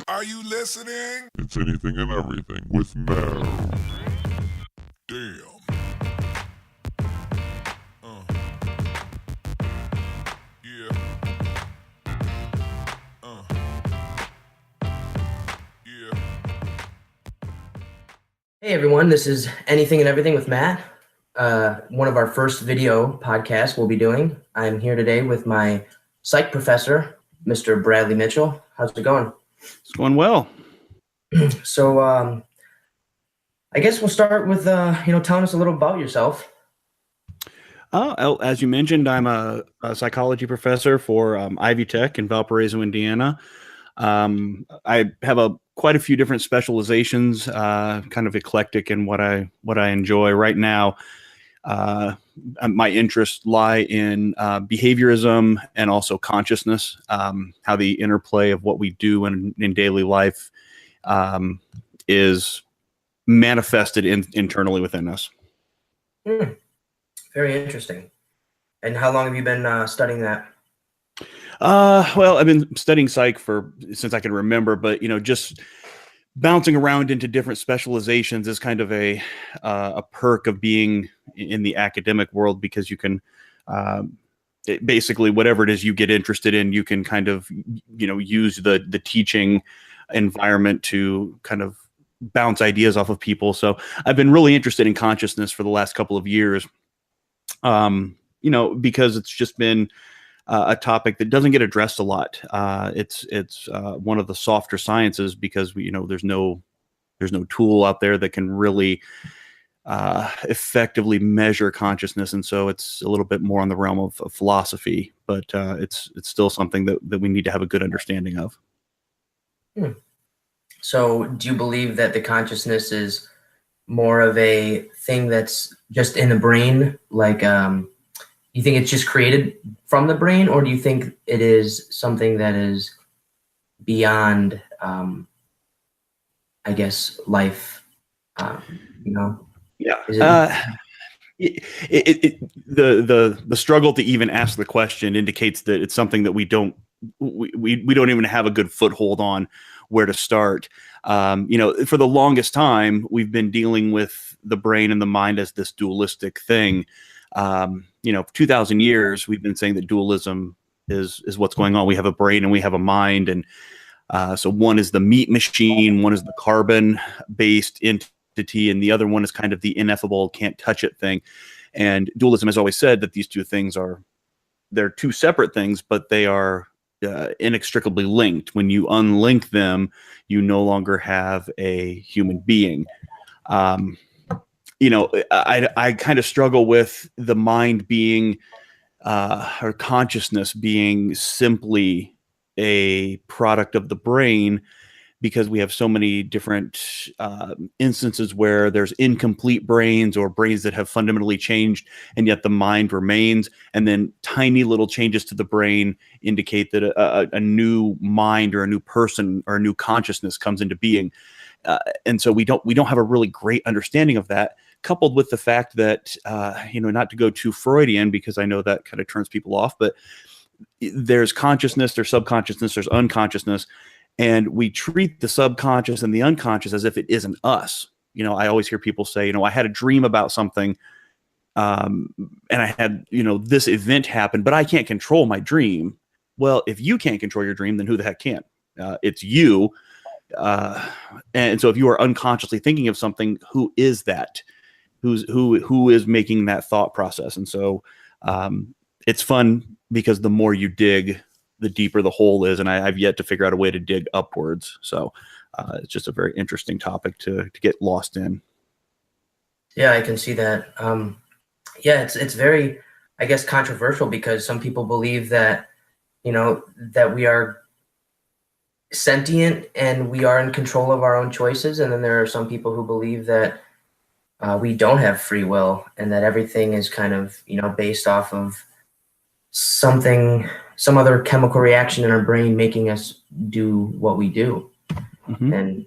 Are you listening? It's Anything and Everything with Mel. Damn. Yeah. Yeah. Hey everyone, this is Anything and Everything with Matt. One of our first video podcasts we'll be doing. I'm here today with my psych professor, Mr. Bradley Mitchell. How's it going? It's going well. So I guess we'll start with telling us a little about yourself. As you mentioned, I'm a psychology professor for Ivy Tech in Valparaiso, Indiana. I have quite a few different specializations, kind of eclectic in what I enjoy. Right now, my interests lie in behaviorism and also consciousness, how the interplay of what we do in daily life is manifested internally within us. Very interesting. And how long have you been studying that? Well, I've been studying psych since I can remember, but just bouncing around into different specializations is kind of a perk of being in the academic world, because you can basically whatever it is you get interested in, you can kind of use the teaching environment to kind of bounce ideas off of people. So I've been really interested in consciousness for the last couple of years, because it's just been a topic that doesn't get addressed a lot. It's one of the softer sciences because there's no tool out there that can really effectively measure consciousness, and so it's a little bit more on the realm of philosophy. But it's still something that we need to have a good understanding of. So do you believe that the consciousness is more of a thing that's just in the brain, like you think it's just created from the brain, or do you think it is something that is beyond, I guess, life? Yeah. The struggle to even ask the question indicates that it's something that we don't even have a good foothold on where to start. For the longest time, we've been dealing with the brain and the mind as this dualistic thing. 2,000 years, we've been saying that dualism is what's going on. We have a brain and we have a mind. And so one is the meat machine, one is the carbon-based entity, and the other one is kind of the ineffable, can't touch it thing. And dualism has always said that these two things they're two separate things, but they are inextricably linked. When you unlink them, you no longer have a human being. I kind of struggle with the mind being, or consciousness being simply a product of the brain, because we have so many different instances where there's incomplete brains or brains that have fundamentally changed, and yet the mind remains. And then tiny little changes to the brain indicate that a new mind or a new person or a new consciousness comes into being. And so we don't have a really great understanding of that, coupled with the fact that, not to go too Freudian, because I know that kind of turns people off, but there's consciousness, there's subconsciousness, there's unconsciousness. And we treat the subconscious and the unconscious as if it isn't us. I always hear people say, I had a dream about something, and I had, this event happen, but I can't control my dream. Well, if you can't control your dream, then who the heck can? It's you. And so if you are unconsciously thinking of something, who is that? Who is making that thought process? And so it's fun because the more you dig, the deeper the hole is, and I've yet to figure out a way to dig upwards. So it's just a very interesting topic to get lost in. Yeah, I can see that. It's very, I guess, controversial, because some people believe that, that we are sentient and we are in control of our own choices. And then there are some people who believe that we don't have free will, and that everything is kind of, based off of some other chemical reaction in our brain making us do what we do. Mm-hmm. And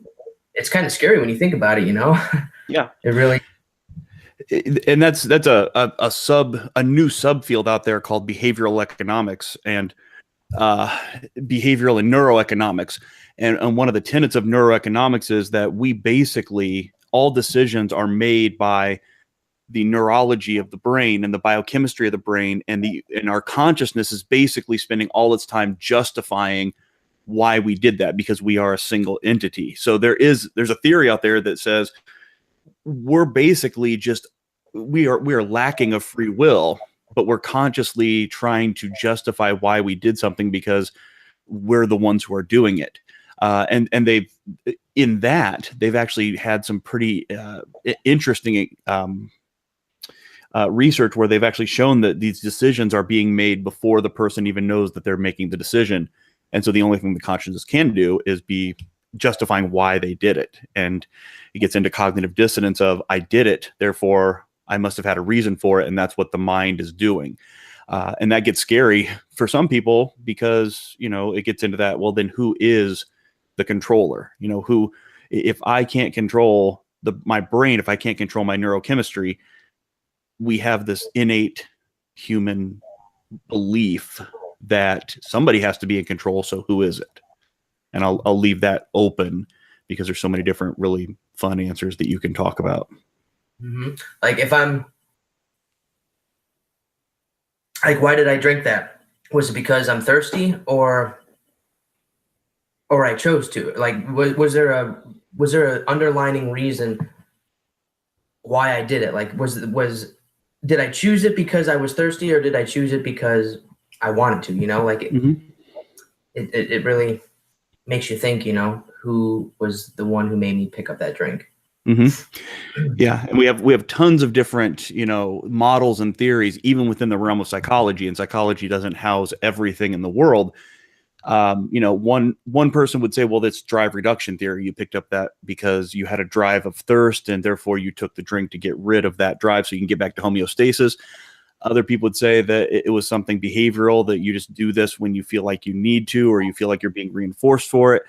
it's kind of scary when you think about it, Yeah. It really. And that's a new subfield out there called behavioral economics. And behavioral and neuroeconomics. And one of the tenets of neuroeconomics is that we basically, all decisions are made by the neurology of the brain and the biochemistry of the brain, and our consciousness is basically spending all its time justifying why we did that, because we are a single entity. So there's a theory out there that says we're basically just we are lacking of free will, but we're consciously trying to justify why we did something because we're the ones who are doing it. And they've actually had some pretty interesting research where they've actually shown that these decisions are being made before the person even knows that they're making the decision. And so the only thing the consciousness can do is be justifying why they did it. And it gets into cognitive dissonance of, I did it, therefore I must have had a reason for it. And that's what the mind is doing. And that gets scary for some people because, it gets into that, well, then who is the controller? If I can't control my brain, if I can't control my neurochemistry, we have this innate human belief that somebody has to be in control. So who is it? And I'll leave that open because there's so many different really fun answers that you can talk about. Mm-hmm. Like if I'm like, why did I drink that? Was it because I'm thirsty or I chose to? Like, was there an underlining reason why I did it? Like, did I choose it because I was thirsty, or did I choose it because I wanted to? It really makes you think. Who was the one who made me pick up that drink? Mm-hmm. Yeah, and we have tons of different models and theories, even within the realm of psychology. And psychology doesn't house everything in the world. One person would say, well, that's drive reduction theory. You picked up that because you had a drive of thirst, and therefore you took the drink to get rid of that drive so you can get back to homeostasis. Other people would say that it was something behavioral, that you just do this when you feel like you need to, or you feel like you're being reinforced for it.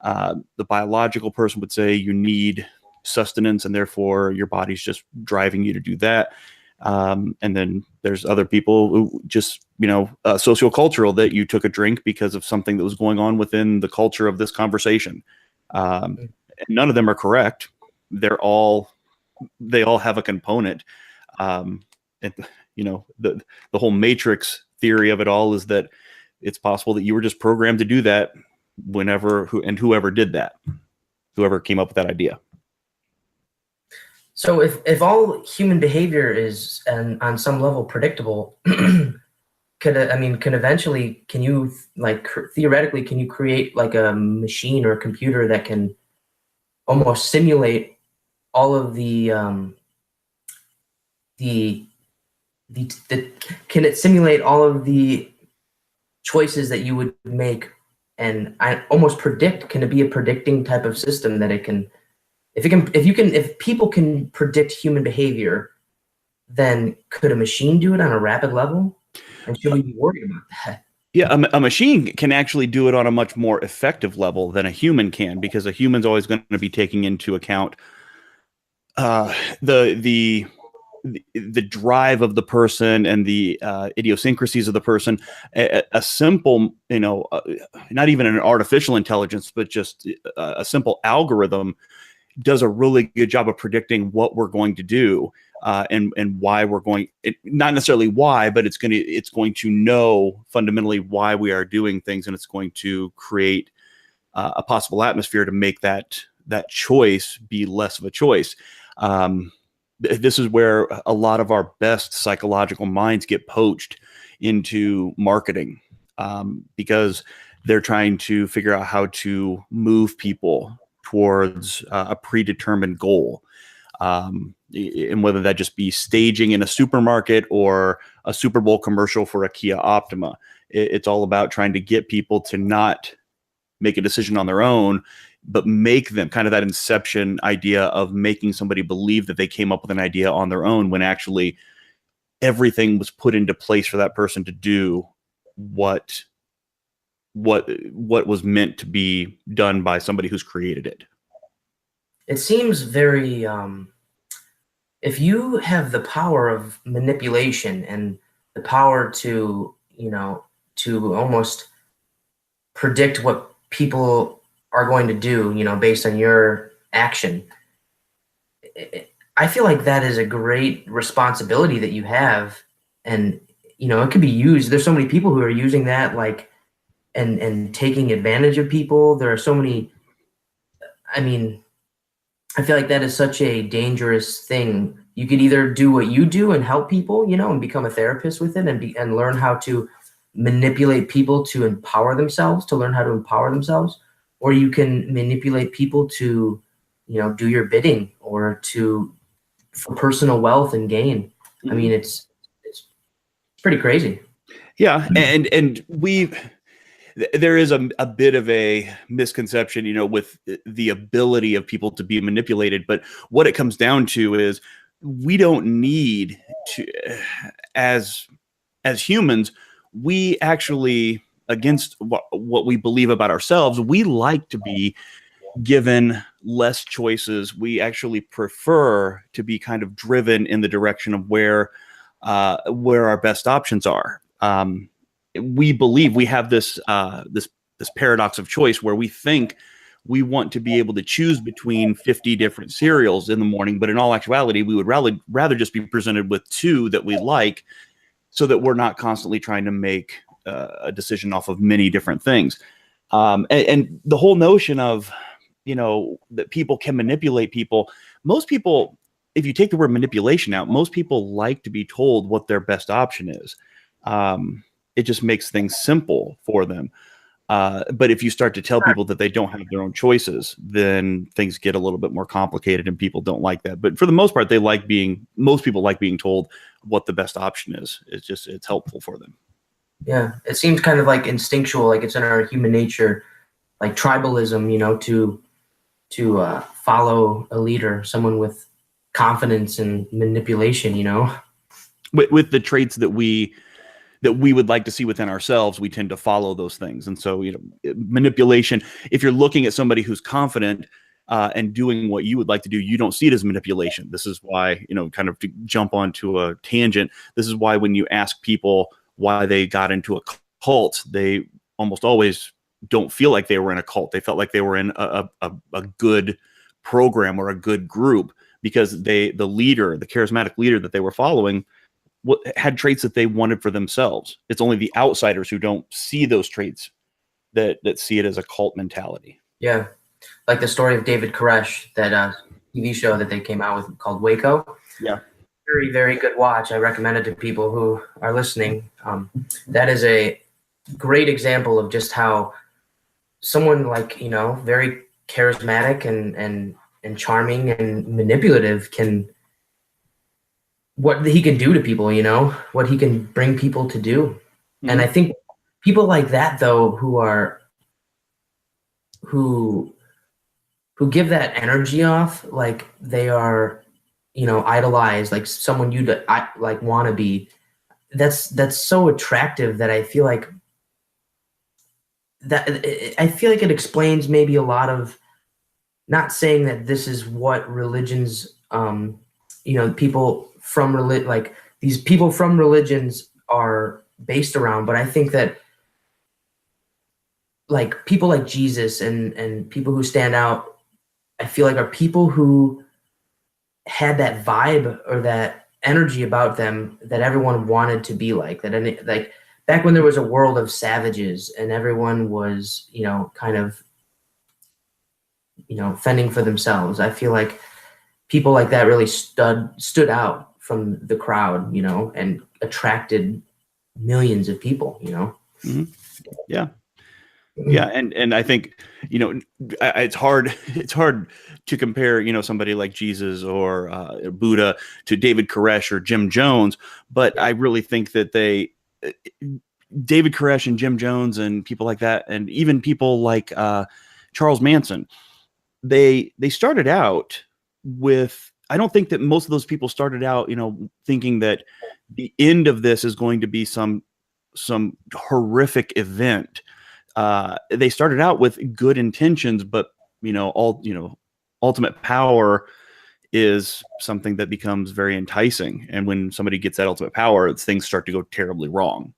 The biological person would say you need sustenance, and therefore your body's just driving you to do that. And then there's other people who just, sociocultural, that you took a drink because of something that was going on within the culture of this conversation. None of them are correct. They all have a component. And the whole matrix theory of it all is that it's possible that you were just programmed to do that whoever did that, whoever came up with that idea. So if all human behavior is on some level predictable, theoretically, can you create like a machine or a computer that can almost simulate all of can it simulate all of the choices that you would make? And I almost predict, can it be a predicting type of system that it can, if people can predict human behavior, then could a machine do it on a rapid level? And should we be worried about that? Yeah, a machine can actually do it on a much more effective level than a human can, because a human's always going to be taking into account the drive of the person and the idiosyncrasies of the person. A simple, not even an artificial intelligence, but just a simple algorithm does a really good job of predicting what we're going to do and why we're going. Not necessarily why, but it's going to know fundamentally why we are doing things, and it's going to create a possible atmosphere to make that choice be less of a choice. This is where a lot of our best psychological minds get poached into marketing, because they're trying to figure out how to move people towards a predetermined goal. And whether that just be staging in a supermarket or a Super Bowl commercial for a Kia Optima, it's all about trying to get people to not make a decision on their own, but make them kind of that inception idea of making somebody believe that they came up with an idea on their own, when actually everything was put into place for that person to do what was meant to be done by somebody who's created it. It seems very, if you have the power of manipulation and the power to almost predict what people are going to do, you know, based on your action. I feel like that is a great responsibility that you have, and you know, it could be used. There's so many people who are using that, like, and taking advantage of people. There are so many. I mean, I feel like that is such a dangerous thing. You could either do what you do and help people, you know, and become a therapist with it, and learn how to manipulate people to empower themselves, to learn how to empower themselves, or you can manipulate people to, you know, do your bidding or for personal wealth and gain. I mean, it's pretty crazy. Yeah, and there is a bit of a misconception, you know, with the ability of people to be manipulated. But what it comes down to is we don't need to, as humans, we actually, against what we believe about ourselves, we like to be given less choices. We actually prefer to be kind of driven in the direction of where our best options are. We believe we have this paradox of choice where we think we want to be able to choose between 50 different cereals in the morning, but in all actuality, we would rather just be presented with 2 that we like, so that we're not constantly trying to make a decision off of many different things. And the whole notion of, you know, that people can manipulate people. Most people, if you take the word manipulation out, most people like to be told what their best option is. It just makes things simple for them. But if you start to tell people that they don't have their own choices, then things get a little bit more complicated, and people don't like that. But for the most part, most people like being told what the best option is. It's helpful for them. Yeah, it seems kind of like instinctual, like it's in our human nature, like tribalism, you know, to follow a leader, someone with confidence and manipulation, you know. With the traits that we would like to see within ourselves, we tend to follow those things. And so, you know, manipulation, if you're looking at somebody who's confident and doing what you would like to do, you don't see it as manipulation. This is why, you know, kind of to jump onto a tangent, this is why when you ask people why they got into a cult, they almost always don't feel like they were in a cult. They felt like they were in a good program or a good group, because the charismatic leader that they were following had traits that they wanted for themselves. It's only the outsiders who don't see those traits that see it as a cult mentality. Yeah. Like the story of David Koresh, that TV show that they came out with called Waco. Yeah. Very, very good watch. I recommend it to people who are listening. That is a great example of just how someone, like, you know, very charismatic and charming and manipulative what he can do to people, you know, what he can bring people to do. Mm-hmm. And I think people like that, though, who give that energy off, like they are, you know, idolized, like someone you'd like want to be. That's so attractive that I feel like it explains maybe a lot of, not saying that this is what religions, you know, people from like these people from religions are based around, but I think that like people like Jesus and people who stand out, I feel like are people who had that vibe or that energy about them that everyone wanted to be like. That, like back when there was a world of savages and everyone was, you know, kind of, you know, fending for themselves, I feel like people like that really stood out from the crowd, you know, and attracted millions of people, you know. Mm-hmm. Yeah. Yeah, and I think, you know, it's hard to compare, you know, somebody like Jesus or Buddha to David Koresh or Jim Jones, but I really think that David Koresh and Jim Jones and people like that, and even people like Charles Manson, they started out with, I don't think that most of those people started out, you know, thinking that the end of this is going to be some horrific event. They started out with good intentions, but ultimate power is something that becomes very enticing. And when somebody gets that ultimate power, things start to go terribly wrong.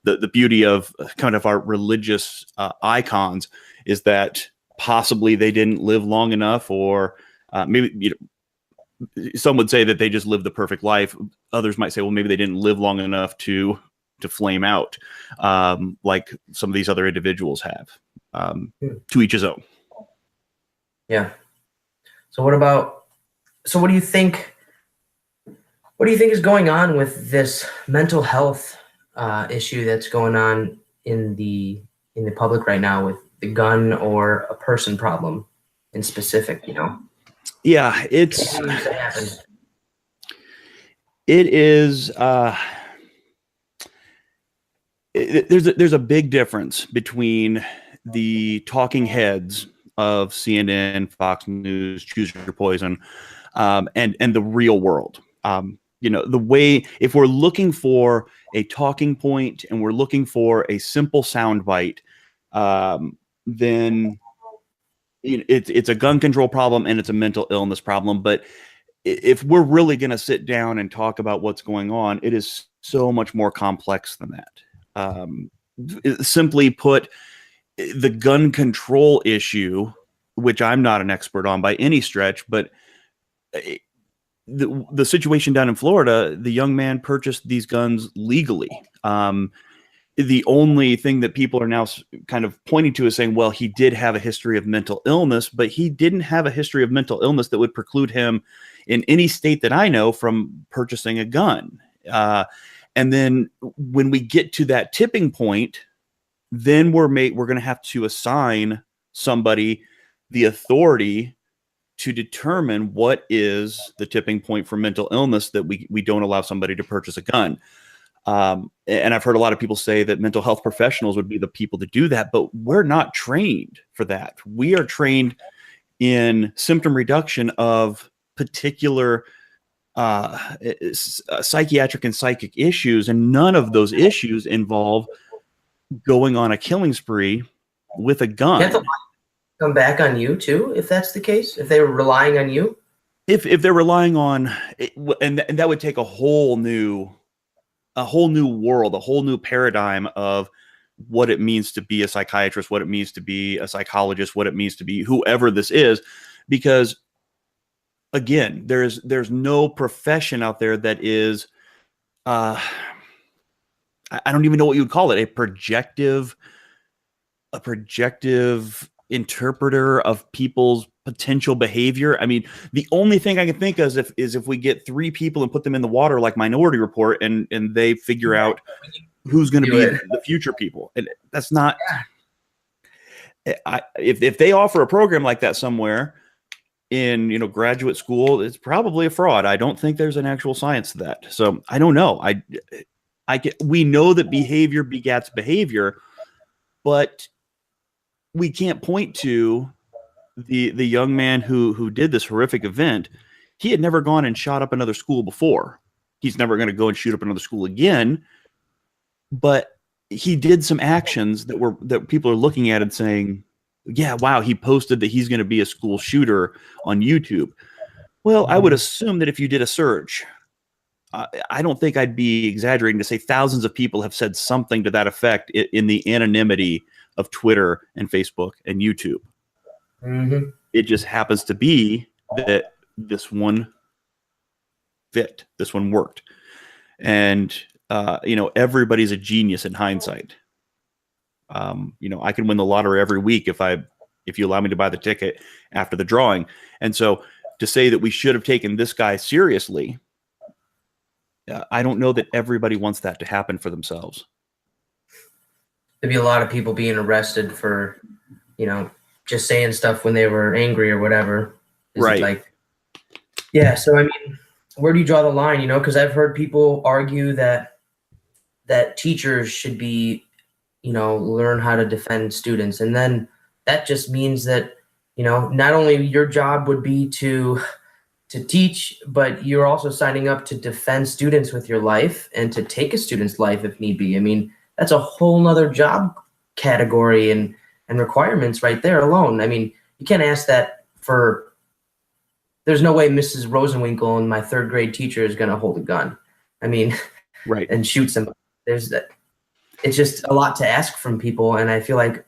the beauty of kind of our religious icons is that possibly they didn't live long enough, or maybe some would say that they just lived the perfect life. Others might say, well, maybe they didn't live long enough to flame out, like some of these other individuals have. To each his own. Yeah. So what do you think? What do you think is going on with this mental health issue that's going on in the public right now with the gun or a person problem in specific? Yeah, it is. There's a big difference between the talking heads of CNN, Fox News, Choose Your Poison, and the real world. The way, if we're looking for a talking point and we're looking for a simple soundbite, then it's a gun control problem and it's a mental illness problem. But if we're really going to sit down and talk about what's going on, it is so much more complex than that. Simply put, the gun control issue, which I'm not an expert on by any stretch, but the situation down in Florida, the young man purchased these guns legally. The only thing that people are now kind of pointing to is saying, well, he did have a history of mental illness, but he didn't have a history of mental illness that would preclude him in any state that I know from purchasing a gun. And then when we get to that tipping point, then we're going to have to assign somebody the authority to determine what is the tipping point for mental illness that we don't allow somebody to purchase a gun. And I've heard a lot of people say that mental health professionals would be the people to do that, but we're not trained for that. We are trained in symptom reduction of particular psychiatric and psychic issues, and none of those issues involve going on a killing spree with a gun. Can't the law come back on you too, if that's the case? If they were relying on you? If they're relying on, and that would take a whole new world, a whole new paradigm of what it means to be a psychiatrist, what it means to be a psychologist, what it means to be whoever this is, because again, there's no profession out there that is, I don't even know what you would call it, a projective interpreter of people's potential behavior. I mean, the only thing I can think of is if we get 3 people and put them in the water like Minority Report and they figure out who's going to be the future people. And that's not, if they offer a program like that somewhere in, graduate school, it's probably a fraud. I don't think there's an actual science to that. So I don't know. We know that behavior begets behavior, but we can't point to the young man who did this horrific event. He had never gone and shot up another school before. He's never going to go and shoot up another school again. But he did some actions that people are looking at and saying, yeah, wow, he posted that he's going to be a school shooter on YouTube. Well, I would assume that if you did a search, I don't think I'd be exaggerating to say thousands of people have said something to that effect in the anonymity of Twitter and Facebook and YouTube. Mm-hmm. It just happens to be that this one fit, this one worked. And, everybody's a genius in hindsight. I can win the lottery every week if you allow me to buy the ticket after the drawing. And so to say that we should have taken this guy seriously, I don't know that everybody wants that to happen for themselves. There'd be a lot of people being arrested for, just saying stuff when they were angry or whatever. Right. So, I mean, where do you draw the line, because I've heard people argue that teachers should be, learn how to defend students. And then that just means that, not only your job would be to teach, but you're also signing up to defend students with your life and to take a student's life if need be. I mean, that's a whole nother job category and requirements right there alone. I mean, you can't ask that there's no way Mrs. Rosenwinkel and my 3rd grade teacher is going to hold a gun. I mean, right. And shoot somebody. There's that. it's just a lot to ask from people. And I feel like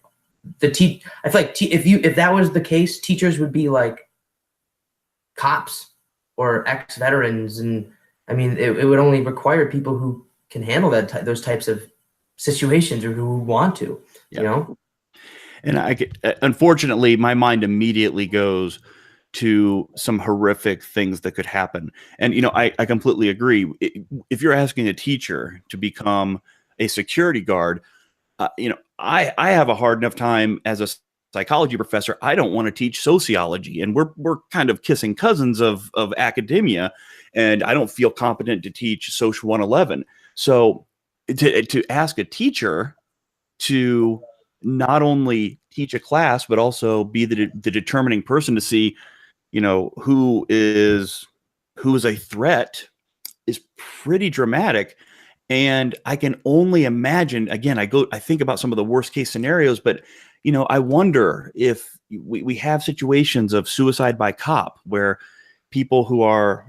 if that was the case, teachers would be like cops or ex-veterans. And I mean, it would only require people who can handle those types of situations or who want to, you know? And unfortunately, my mind immediately goes to some horrific things that could happen. And, I completely agree. If you're asking a teacher to become a security guard, I have a hard enough time as a psychology professor. I don't want to teach sociology, and we're kind of kissing cousins of academia, and I don't feel competent to teach Social 111. So to ask a teacher to not only teach a class, but also be the determining person to see, who is a threat is pretty dramatic. And I can only imagine, again, I think about some of the worst case scenarios, but, I wonder if we have situations of suicide by cop where people who are,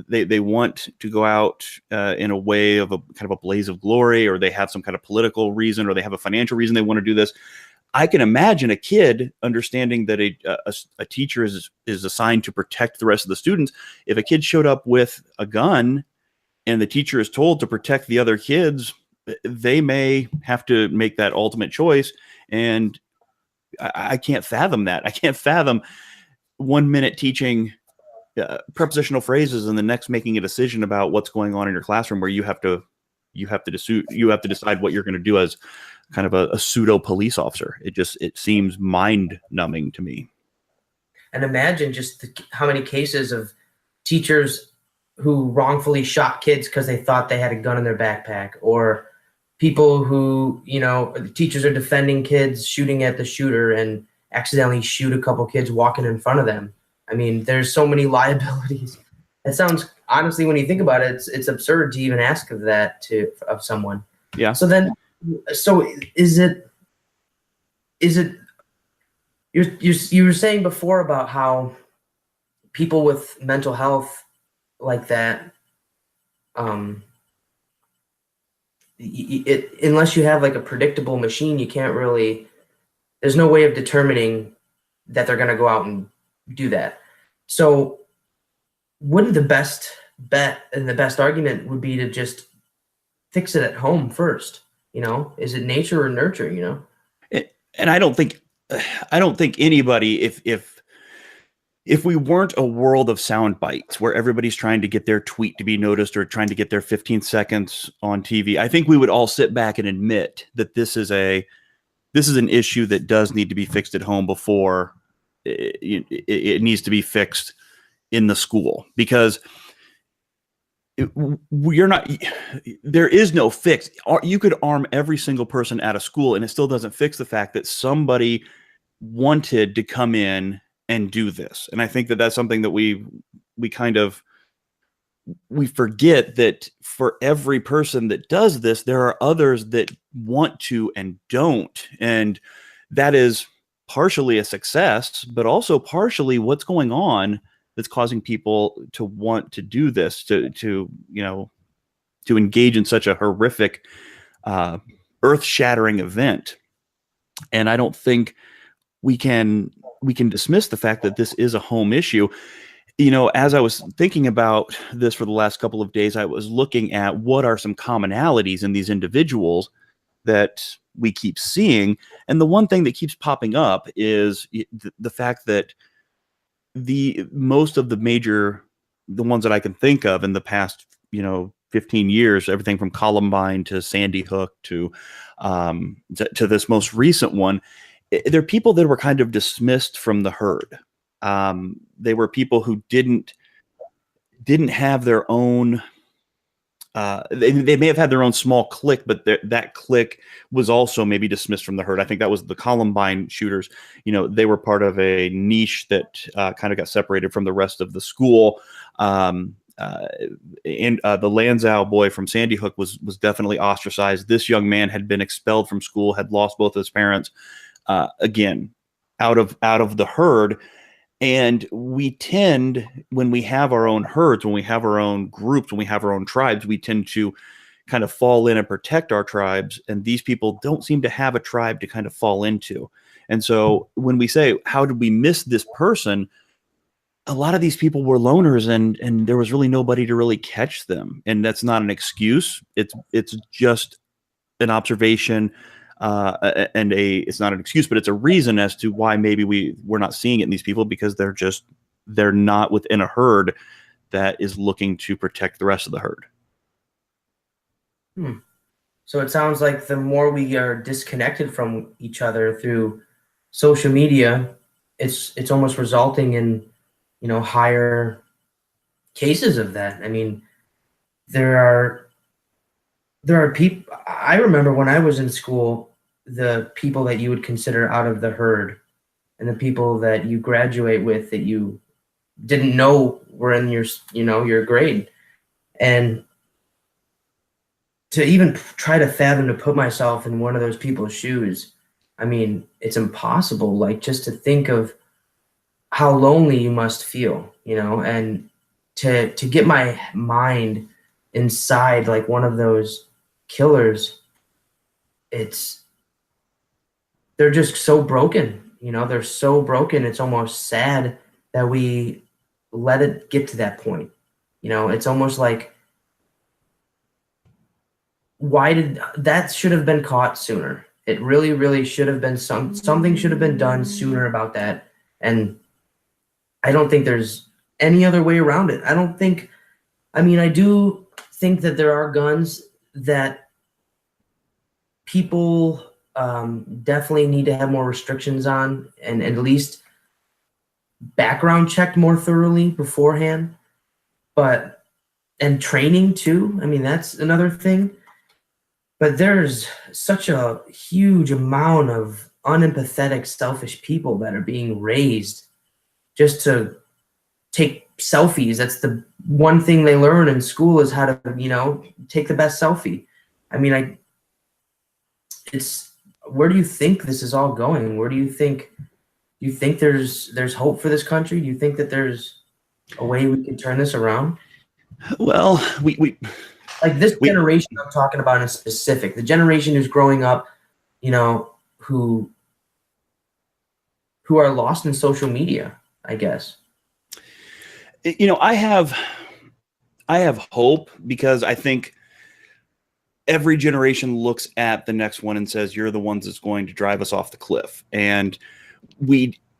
they want to go out in a way of a kind of a blaze of glory, or they have some kind of political reason, or they have a financial reason they want to do this. I can imagine a kid understanding that a teacher is assigned to protect the rest of the students. If a kid showed up with a gun and the teacher is told to protect the other kids, they may have to make that ultimate choice. And I can't fathom that. I can't fathom 1 minute teaching prepositional phrases and the next making a decision about what's going on in your classroom, where you have to decide what you're going to do as kind of a pseudo police officer. It seems mind numbing to me. And imagine just how many cases of teachers who wrongfully shot kids because they thought they had a gun in their backpack, or people who, teachers are defending kids shooting at the shooter and accidentally shoot a couple kids walking in front of them. I mean, there's so many liabilities. It sounds, honestly, when you think about it, it's absurd to even ask of that of someone. Yeah. So is it you were saying before about how people with mental health like that, unless you have like a predictable machine, you can't really, there's no way of determining that they're going to go out and do that. So wouldn't the best bet and the best argument would be to just fix it at home first? Is it nature or nurture? And I don't think anybody, if we weren't a world of sound bites where everybody's trying to get their tweet to be noticed or trying to get their 15 seconds on TV, I think we would all sit back and admit that this is an issue that does need to be fixed at home before it needs to be fixed in the school, because there is no fix. You could arm every single person at a school and it still doesn't fix the fact that somebody wanted to come in and do this. And I think that that's something that we forget, that for every person that does this, there are others that want to and don't. And that is partially a success, but also partially what's going on that's causing people to want to do this, to engage in such a horrific, earth-shattering event. And I don't think we can dismiss the fact that this is a home issue. As I was thinking about this for the last couple of days, I was looking at what are some commonalities in these individuals that we keep seeing. And the one thing that keeps popping up is the fact that most of the ones that I can think of in the past, 15 years, everything from Columbine to Sandy Hook to this most recent one, they're people that were kind of dismissed from the herd. They were people who didn't have their own. They may have had their own small clique, but that clique was also maybe dismissed from the herd. I think that was the Columbine shooters. They were part of a niche that kind of got separated from the rest of the school. And the Lanzau boy from Sandy Hook was definitely ostracized. This young man had been expelled from school, had lost both his parents. Again, out of the herd. And we tend, when we have our own herds, when we have our own groups, when we have our own tribes, we tend to kind of fall in and protect our tribes, and these people don't seem to have a tribe to kind of fall into. And so when we say, how did we miss this person, a lot of these people were loners, and there was really nobody to really catch them. And that's not an excuse. It's just an observation, and it's not an excuse, but it's a reason as to why maybe we're not seeing it in these people, because they're not within a herd that is looking to protect the rest of the herd. So it sounds like the more we are disconnected from each other through social media, it's almost resulting in, higher cases of that. I mean, there are people. I remember when I was in school, the people that you would consider out of the herd, and the people that you graduate with that you didn't know were in your grade, and to even try to fathom, to put myself in one of those people's shoes, I mean, it's impossible. Like, just to think of how lonely you must feel, and to get my mind inside like one of those killers, they're just so broken, they're so broken. It's almost sad that we let it get to that point. It's almost like, why did that should have been caught sooner? It really, really should have been something should have been done sooner about that. And I don't think there's any other way around it. I do think that there are guns that people definitely need to have more restrictions on, and at least background checked more thoroughly beforehand. And training too. I mean, that's another thing. But there's such a huge amount of unempathetic, selfish people that are being raised just to take selfies. That's the one thing they learn in school, is how to, take the best selfie. I mean, where do you think this is all going? Where do you think there's hope for this country? Do you think that there's a way we can turn this around? Well, we like this generation I'm talking about in specific, the generation who's growing up, who are lost in social media, I guess. I have hope, because I think every generation looks at the next one and says, you're the ones that's going to drive us off the cliff. And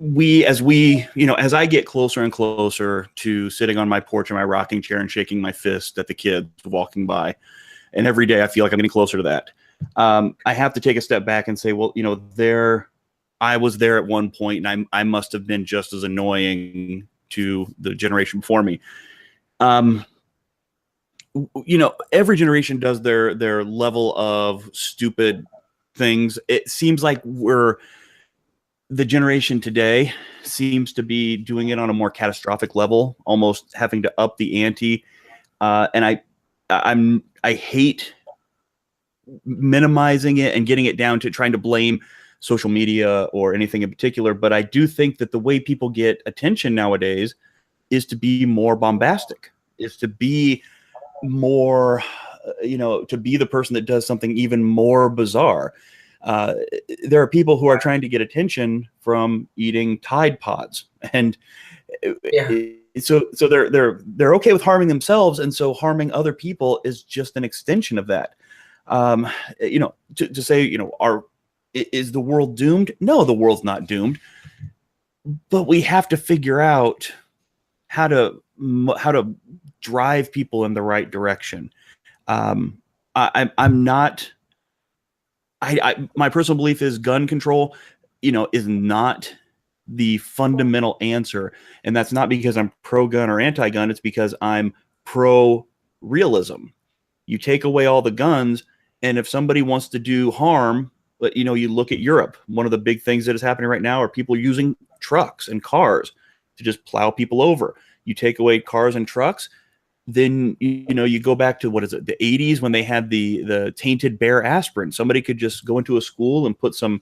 as I get closer and closer to sitting on my porch in my rocking chair and shaking my fist at the kids walking by, and every day I feel like I'm getting closer to that, I have to take a step back and say, well, I was there at one point, and I must have been just as annoying to the generation before me. Every generation does their level of stupid things. It seems like the generation today seems to be doing it on a more catastrophic level, almost having to up the ante. And I hate minimizing it and getting it down to trying to blame social media or anything in particular. But I do think that the way people get attention nowadays is to be more bombastic, is to be more, to be the person that does something even more bizarre. There are people who are trying to get attention from eating Tide Pods, and so they're okay with harming themselves, and so harming other people is just an extension of that. To say, is the world doomed? No, the world's not doomed, but we have to figure out how to drive people in the right direction. My personal belief is gun control, is not the fundamental answer. And that's not because I'm pro-gun or anti-gun. It's because I'm pro-realism. You take away all the guns, and if somebody wants to do harm, but you look at Europe, one of the big things that is happening right now are people using trucks and cars to just plow people over. You take away cars and trucks, then you go back to, the 80s, when they had the tainted bear aspirin. Somebody could just go into a school and put some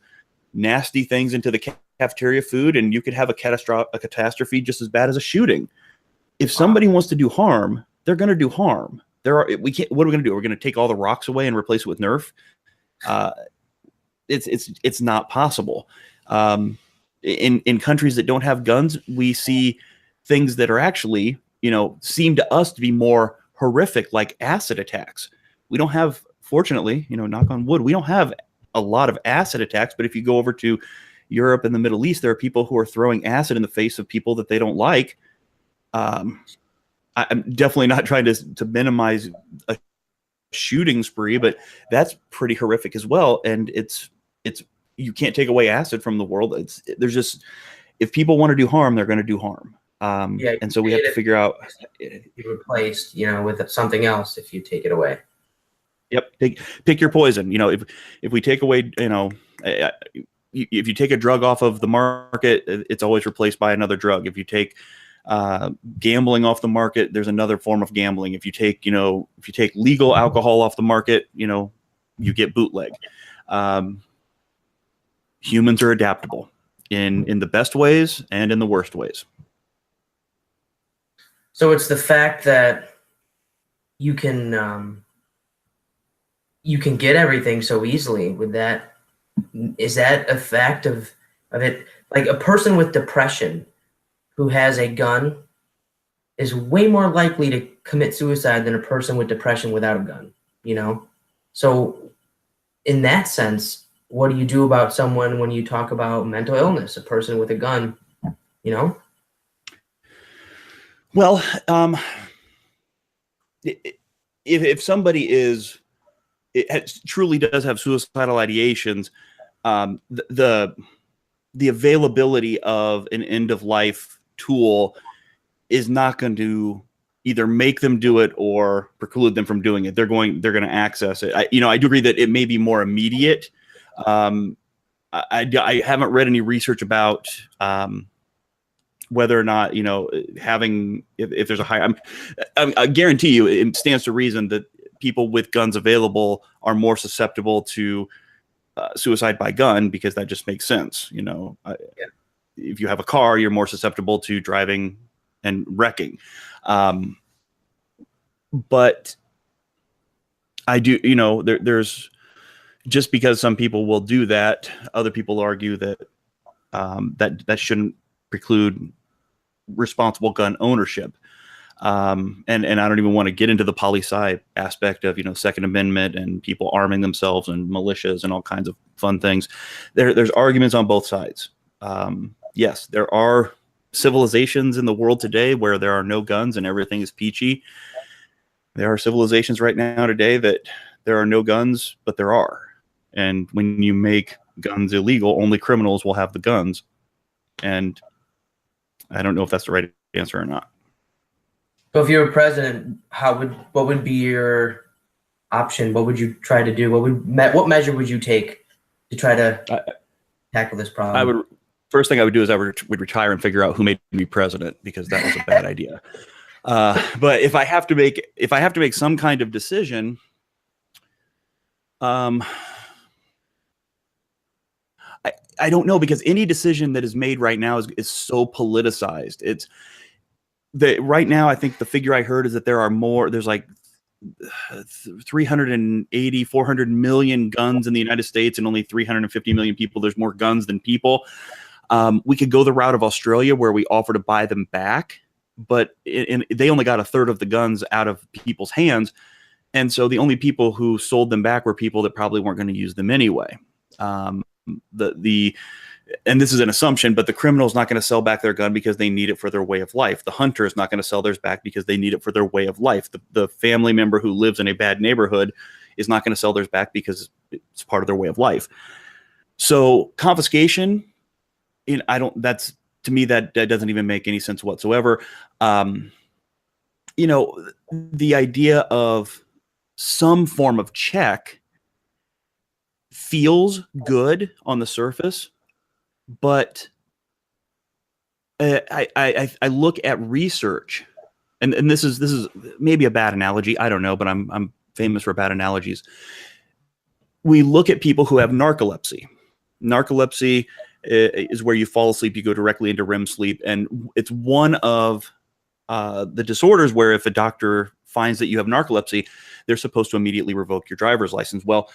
nasty things into the cafeteria food, and you could have a catastrophe just as bad as a shooting. If somebody wants to do harm, they're going to do harm. we can't. What are we going to do? We're going to take all the rocks away and replace it with Nerf. It's not possible. In countries that don't have guns, we see things that are actually, seem to us to be more horrific, like acid attacks. We don't have, fortunately, knock on wood, we don't have a lot of acid attacks. But if you go over to Europe and the Middle East, there are people who are throwing acid in the face of people that they don't like. I'm definitely not trying to minimize a shooting spree, but that's pretty horrific as well. And it's you can't take away acid from the world. There's just, if people want to do harm, they're going to do harm. And so we have to figure out, be replaced, with something else if you take it away. Yep. Pick your poison. If we take away, if you take a drug off of the market, it's always replaced by another drug. If you take gambling off the market, there's another form of gambling. If you take legal alcohol off the market, you get bootleg. Humans are adaptable in the best ways and in the worst ways. So it's the fact that you can get everything so easily with that. Is that a fact of it? Like a person with depression who has a gun is way more likely to commit suicide than a person with depression without a gun, So in that sense, what do you do about someone when you talk about mental illness, a person with a gun, Well, if somebody truly does have suicidal ideations, the availability of an end of life tool is not going to either make them do it or preclude them from doing it. They're going to access it. I do agree that it may be more immediate. I haven't read any research about whether or not having if there's a high. I guarantee you, it stands to reason that people with guns available are more susceptible to suicide by gun, because that just makes sense. If you have a car, you're more susceptible to driving and wrecking. But I do, there's just because some people will do that, other people argue that that shouldn't preclude responsible gun ownership. And I don't even want to get into the poli-sci aspect of, Second Amendment and people arming themselves and militias and all kinds of fun things. There's arguments on both sides. Yes, there are civilizations in the world today where there are no guns and everything is peachy. There are civilizations right now today that there are no guns, but there are. And when you make guns illegal, only criminals will have the guns. And I don't know if that's the right answer or not. So if you were president, what would be your option? What would you try to do? What measure would you take to try to tackle this problem? First thing I would do is I would retire and figure out who made me president, because that was a bad idea. But if I have to make some kind of decision, I don't know, because any decision that is made right now is so politicized. It's right now, I think the figure I heard is that there's like 380, 400 million guns in the United States and only 350 million people. There's more guns than people. We could go the route of Australia, where we offer to buy them back, but they only got a third of the guns out of people's hands. And so the only people who sold them back were people that probably weren't going to use them anyway. And this is an assumption, but the criminal is not going to sell back their gun because they need it for their way of life. The hunter is not going to sell theirs back because they need it for their way of life. The family member who lives in a bad neighborhood is not going to sell theirs back because it's part of their way of life. So confiscation, to me, that doesn't even make any sense whatsoever. The idea of some form of check feels good on the surface, but I look at research, and this is maybe a bad analogy. I don't know, but I'm famous for bad analogies. We look at people who have narcolepsy. Narcolepsy is where you fall asleep, you go directly into REM sleep, and it's one of the disorders where if a doctor finds that you have narcolepsy, they're supposed to immediately revoke your driver's license. Well,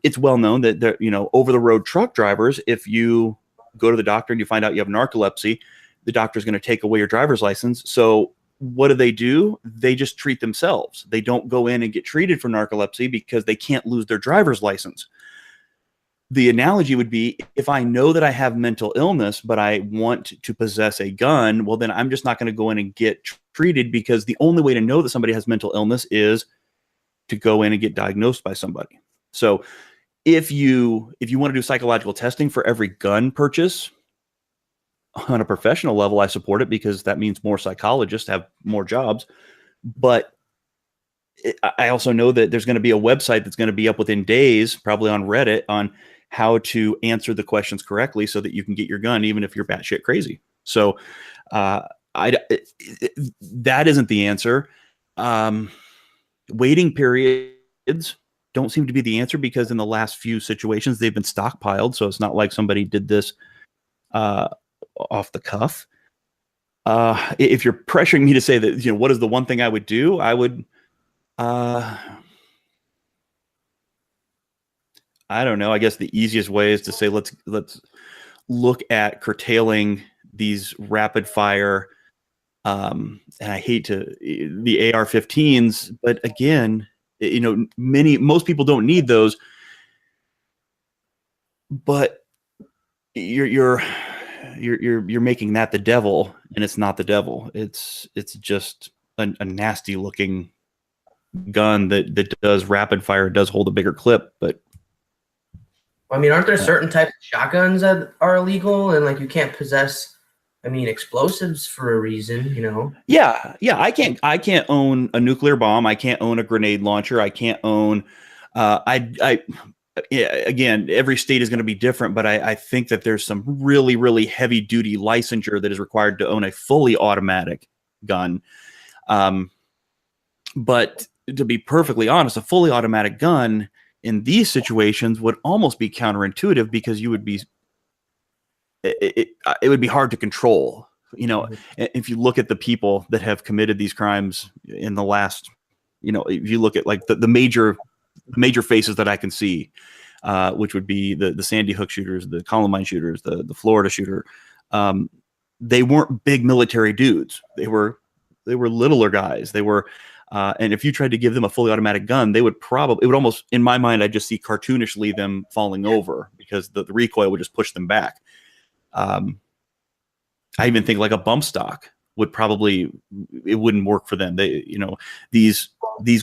it's well known that over the road truck drivers, if you go to the doctor and you find out you have narcolepsy, the doctor's going to take away your driver's license. So what do? They just treat themselves. They don't go in and get treated for narcolepsy because they can't lose their driver's license. The analogy would be, if I know that I have mental illness, but I want to possess a gun, well, then I'm just not going to go in and get treated, because the only way to know that somebody has mental illness is to go in and get diagnosed by somebody. So if you want to do psychological testing for every gun purchase on a professional level, I support it, because that means more psychologists have more jobs. But I also know that there's going to be a website that's going to be up within days, probably on Reddit, on how to answer the questions correctly so that you can get your gun, even if you're batshit crazy. So that isn't the answer. Waiting periods don't seem to be the answer, because in the last few situations they've been stockpiled. So it's not like somebody did this off the cuff. If you're pressuring me to say that, what is the one thing I would do? I would, I don't know. I guess the easiest way is to say, let's look at curtailing these rapid fire, and I hate the AR-15s, but again, most people don't need those, but you're making that the devil, and it's not the devil. It's just a nasty looking gun that does rapid fire. It does hold a bigger clip, but I mean, aren't there certain types of shotguns that are illegal, and like you can't possess, explosives for a reason, Yeah. I can't own a nuclear bomb. I can't own a grenade launcher. I can't own. Again, every state is going to be different, but I think that there's some really, really heavy duty licensure that is required to own a fully automatic gun. But to be perfectly honest, a fully automatic gun in these situations would almost be counterintuitive, because it would be hard to control. If you look at the people that have committed these crimes in the last, if you look at like the major faces that I can see, which would be the Sandy Hook shooters, the Columbine shooters, the Florida shooter, they weren't big military dudes. They were littler guys. They were. And if you tried to give them a fully automatic gun, it would almost, in my mind, I just see cartoonishly them falling over, because the recoil would just push them back. I even think like a bump stock it wouldn't work for them. These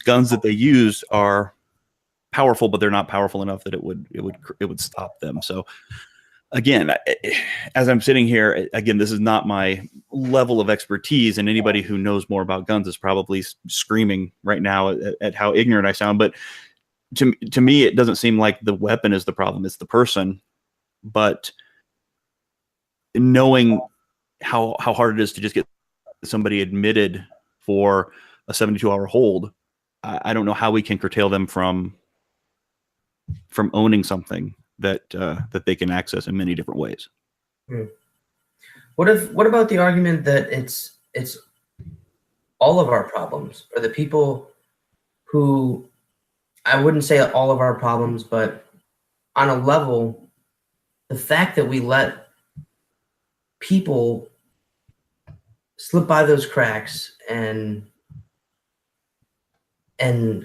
guns that they use are powerful, but they're not powerful enough that it would stop them. So again, as I'm sitting here, again, this is not my level of expertise, and anybody who knows more about guns is probably screaming right now at how ignorant I sound. But to me, it doesn't seem like the weapon is the problem; it's the person. But knowing how hard it is to just get somebody admitted for a 72-hour hold, I don't know how we can curtail them from owning something that they can access in many different ways. What about the argument that it's all of our problems, or the people who, I wouldn't say all of our problems, but on a level, the fact that we let people slip by those cracks and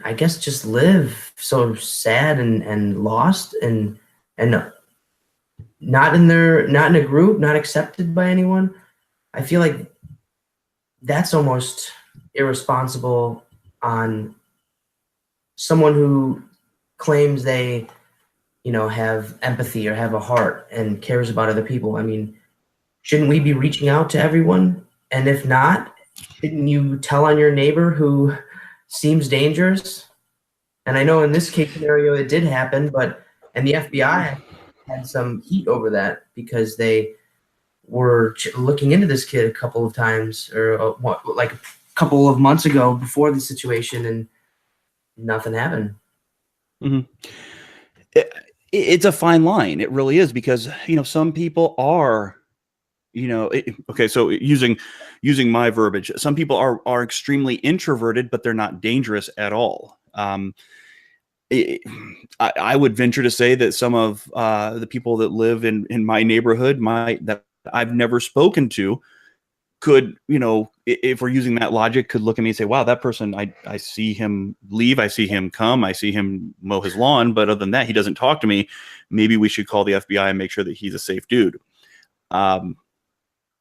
I guess just live so sad and lost and not in a group, not accepted by anyone. I feel like that's almost irresponsible on someone who claims they, have empathy or have a heart and cares about other people. Shouldn't we be reaching out to everyone? And if not, shouldn't you tell on your neighbor who seems dangerous? And I know in this case scenario it did happen, and the FBI had some heat over that, because they were looking into this kid a couple of times, or like a couple of months ago before the situation, and nothing happened. Mm-hmm. It's a fine line. It really is, because some people are Okay, so using my verbiage, some people are extremely introverted, but they're not dangerous at all. I would venture to say that some of the people that live in my neighborhood, that I've never spoken to, could, if we're using that logic, could look at me and say, wow, that person, I see him leave, I see him come, I see him mow his lawn, but other than that, he doesn't talk to me. Maybe we should call the FBI and make sure that he's a safe dude. And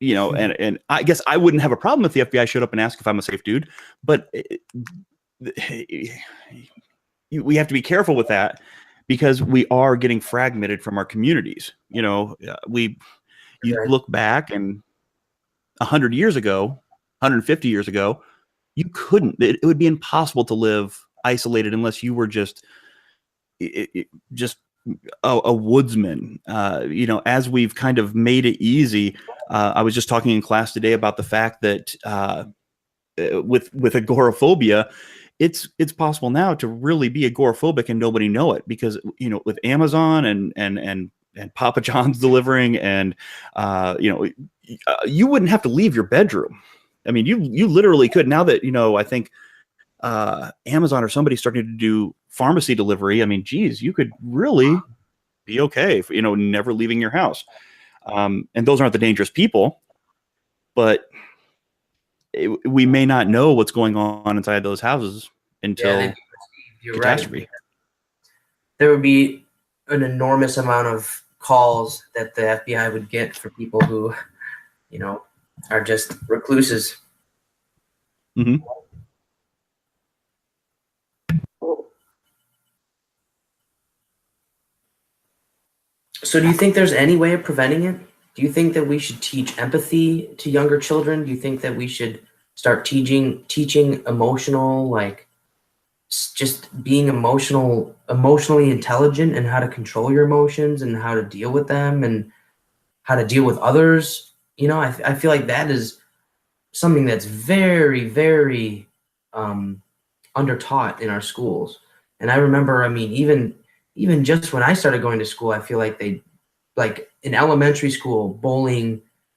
I guess I wouldn't have a problem if the FBI showed up and asked if I'm a safe dude, but we have to be careful with that, because we are getting fragmented from our communities. You look back, and 100 years ago, 150 years ago, you couldn't. It would be impossible to live isolated unless you were just a woodsman. As we've kind of made it easy. I was just talking in class today about the fact that with agoraphobia, it's possible now to really be agoraphobic and nobody know it, because with Amazon and Papa John's delivering, and you wouldn't have to leave your bedroom. I mean, you literally could. Now that I think Amazon or somebody's starting to do pharmacy delivery. I mean, geez, you could really be okay for, never leaving your house. And those aren't the dangerous people, but we may not know what's going on inside those houses until you're catastrophe. Right. There would be an enormous amount of calls that the FBI would get for people who, are just recluses. Mm-hmm. So do you think there's any way of preventing it? Do you think that we should teach empathy to younger children? Do you think that we should start teaching emotional, like just being emotionally intelligent, and how to control your emotions and how to deal with them and how to deal with others? I feel like that is something that's very, very undertaught in our schools. And I remember, even just when I started going to school, I feel like in elementary school,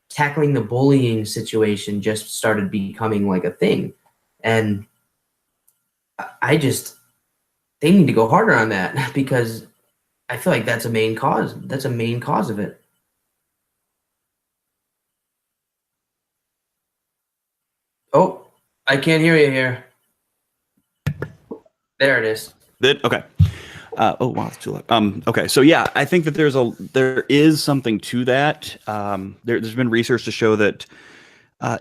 tackling the bullying situation just started becoming like a thing. And they need to go harder on that, because I feel like that's a main cause. That's a main cause of it. Oh, I can't hear you here. There it is. Okay. Oh wow, it's too loud. Okay, so yeah, I think that there is something to that. There's been research to show that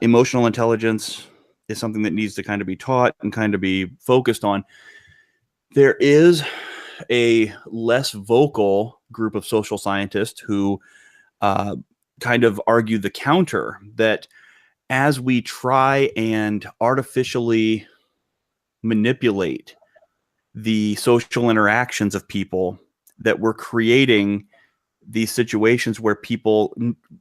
emotional intelligence is something that needs to kind of be taught and kind of be focused on. There is a less vocal group of social scientists who kind of argue the counter, that as we try and artificially manipulate the social interactions of people, that we're creating these situations where people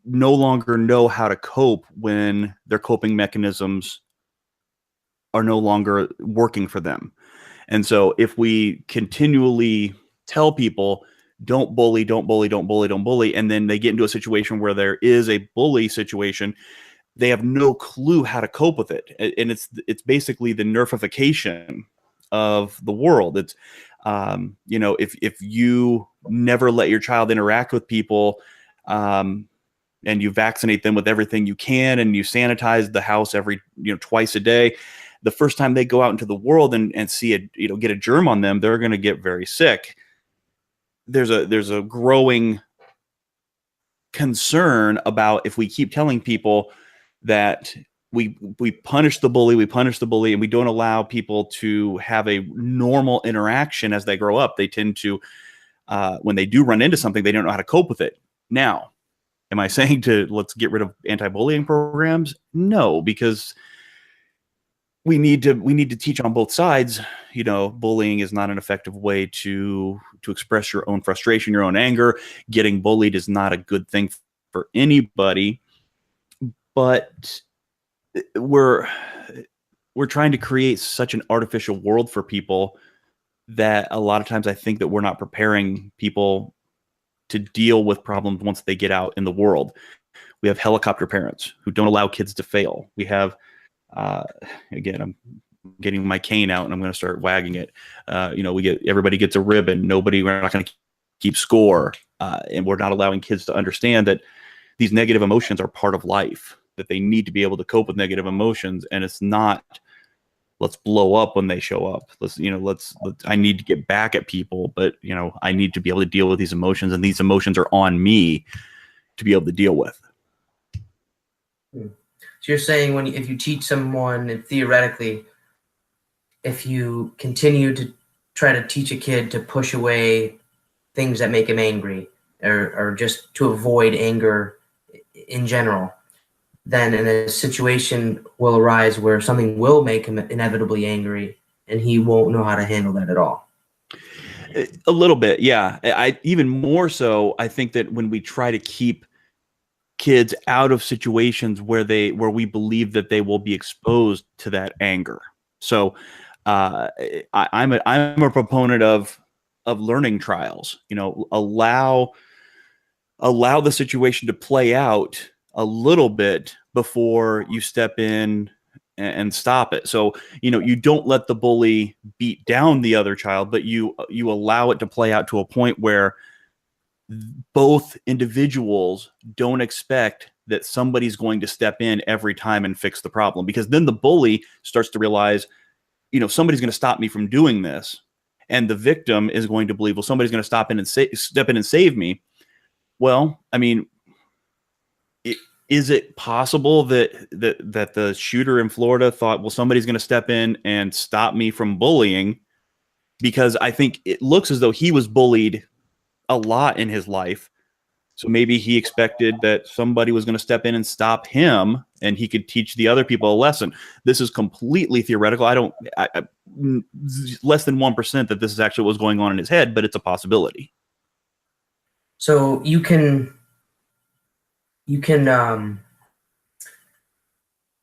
no longer know how to cope when their coping mechanisms are no longer working for them. And so if we continually tell people, don't bully, don't bully, don't bully, don't bully, and then they get into a situation where there is a bully situation, they have no clue how to cope with it. And it's basically the nerfification of the world. It's if you never let your child interact with people, and you vaccinate them with everything you can, and you sanitize the house every twice a day, the first time they go out into the world and see get a germ on them, they're going to get very sick. There's a growing concern about, if we keep telling people that we punish the bully, and we don't allow people to have a normal interaction as they grow up, they tend to, when they do run into something, they don't know how to cope with it. Now, am I saying let's get rid of anti-bullying programs? No, because we need to teach on both sides. Bullying is not an effective way to express your own frustration, your own anger. Getting bullied is not a good thing for anybody, but we're trying to create such an artificial world for people that a lot of times I think that we're not preparing people to deal with problems once they get out in the world. We have helicopter parents who don't allow kids to fail. We have, again, I'm getting my cane out and I'm going to start wagging it. Everybody gets a ribbon. We're not going to keep score. And we're not allowing kids to understand that these negative emotions are part of life, that they need to be able to cope with negative emotions. And it's not, let's blow up when they show up. I need to get back at people, but I need to be able to deal with these emotions, and these emotions are on me to be able to deal with. So you're saying if you teach someone, and theoretically, if you continue to try to teach a kid to push away things that make him angry, or just to avoid anger in general, then a situation will arise where something will make him inevitably angry, and he won't know how to handle that at all. A little bit, yeah. Even more so, I think that when we try to keep kids out of situations where we believe that they will be exposed to that anger. So I'm a proponent of learning trials. Allow the situation to play out a little bit before you step in and stop it. So, you don't let the bully beat down the other child, but you allow it to play out to a point where both individuals don't expect that somebody's going to step in every time and fix the problem, because then the bully starts to realize, somebody's going to stop me from doing this. And the victim is going to believe, well, somebody's going to step in and save me. Well, I mean, is it possible that the shooter in Florida thought, well, somebody's going to step in and stop me from bullying? Because I think it looks as though he was bullied a lot in his life. So maybe he expected that somebody was going to step in and stop him, and he could teach the other people a lesson. This is completely theoretical. Less than 1% that this is actually what's going on in his head, but it's a possibility. So you can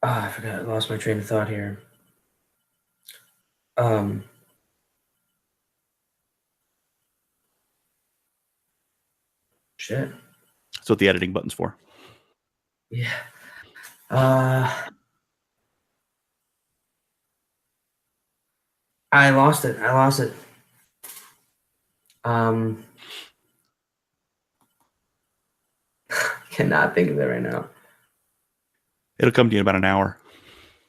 I forgot, I lost my train of thought here. Shit. That's what the editing button's for. Yeah. I lost it. Cannot think of it right now. It'll come to you in about an hour.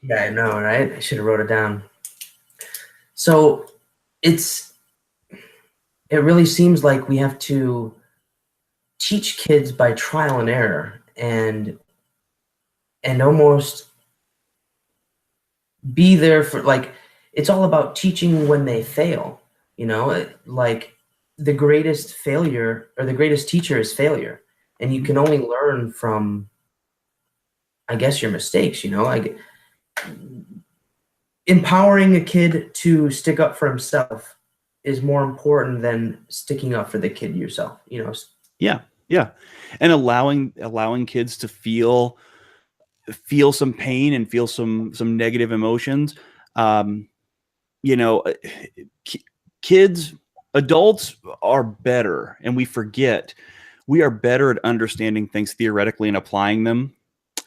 Yeah, I know, right? I should have wrote it down. So it really seems like we have to teach kids by trial and error, and almost be there for, like, it's all about teaching when they fail, like the greatest failure, or the greatest teacher, is failure. And you can only learn from, I guess, your mistakes, like empowering a kid to stick up for himself is more important than sticking up for the kid yourself, Yeah. And allowing kids to feel some pain and feel some negative emotions. Adults are better, and we forget we are better at understanding things theoretically and applying them.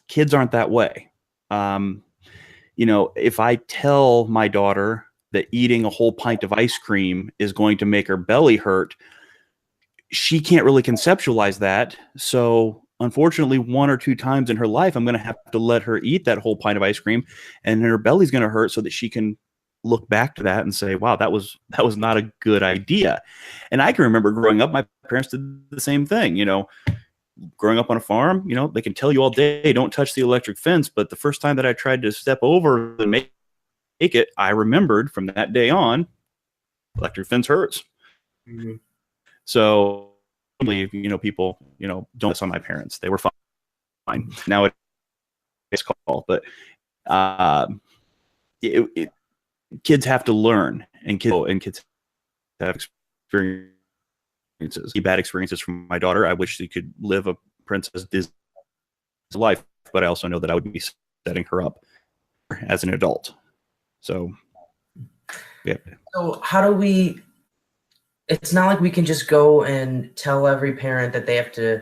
Kids aren't that way. If I tell my daughter that eating a whole pint of ice cream is going to make her belly hurt, she can't really conceptualize that. So unfortunately, 1 or 2 times in her life, I'm going to have to let her eat that whole pint of ice cream, and her belly's going to hurt, so that she can look back to that and say, wow, that was not a good idea. And I can remember growing up, my parents did the same thing. Growing up on a farm, they can tell you all day, don't touch the electric fence. But the first time that I tried to step over and make it, I remembered from that day on, electric fence hurts. Mm-hmm. So, people, don't miss on my parents. They were fine. Now it's called, but kids have to learn, and kids have experiences. Bad experiences from my daughter. I wish she could live a Princess Disney life, but I also know that I would be setting her up as an adult. So, yeah. So how do we? It's not like we can just go and tell every parent that they have to,